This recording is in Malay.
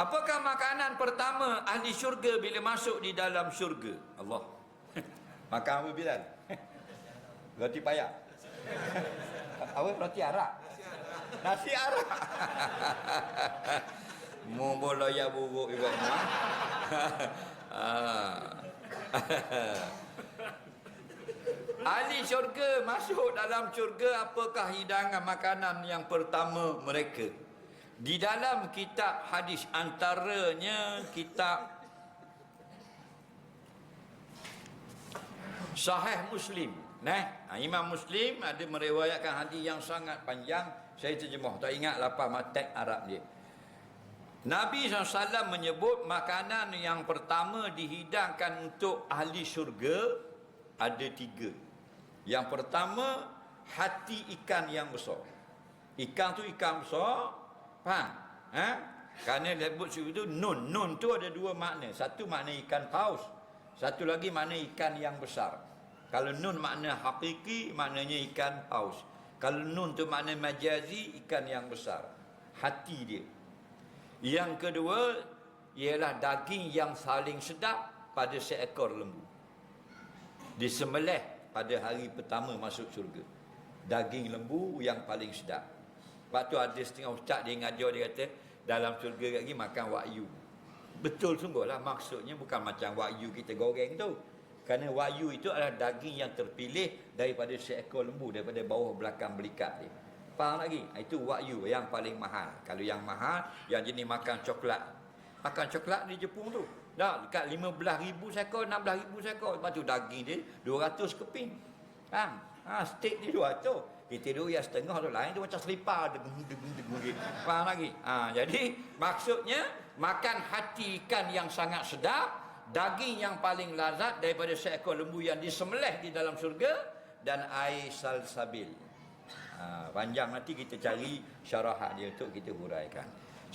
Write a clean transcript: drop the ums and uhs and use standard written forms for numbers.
Apakah makanan pertama ahli syurga bila masuk di dalam syurga? Allah. Makan apa Bilal? Roti payah. Apa? Roti arak. Nasi arak. Mu bola ya buruk juga. Ahli syurga masuk dalam syurga, apakah hidangan makanan yang pertama mereka? Di dalam kitab hadis, antaranya kitab Sahih Muslim. Imam Muslim ada meriwayatkan hadis yang sangat panjang. Saya terjemah, tak ingat lapar matek Arab dia. Nabi SAW menyebut makanan yang pertama dihidangkan untuk ahli syurga ada 3. Yang pertama, hati ikan yang besar. Ikan tu ikan besar, faham? Kerana lebut syurga tu nun tu ada 2 makna. Satu makna ikan paus, satu lagi makna ikan yang besar. Kalau nun makna hakiki, maknanya ikan paus. Kalau nun tu makna majazi, ikan yang besar. Hati dia. Yang kedua ialah daging yang saling sedap pada seekor lembu, disembelih pada hari pertama masuk syurga. Daging lembu yang paling sedap. Lepas tu ada setengah ustaz dia ngajar, dia kata dalam syurga lagi makan wahyu. Betul sungguh lah, maksudnya bukan macam wahyu kita goreng tu. Kerana wahyu itu adalah daging yang terpilih daripada seekor lembu, daripada bawah belakang belikat dia. Faham lagi? Itu wahyu yang paling mahal. Kalau yang mahal, yang jenis makan coklat. Makan coklat di Jepun tu, dah dekat 15,000 seekor, 16,000 seekor. Lepas tu daging dia 200 keping. Faham? Steak dia 200. Kita dulu yang setengah tu, lain tu macam selipar degung. Faham lagi? Jadi maksudnya makan hati ikan yang sangat sedap, daging yang paling lazat daripada seekor lembu yang disembelih di dalam syurga, dan air salsabil. Panjang, nanti kita cari syarahan dia untuk kita huraikan.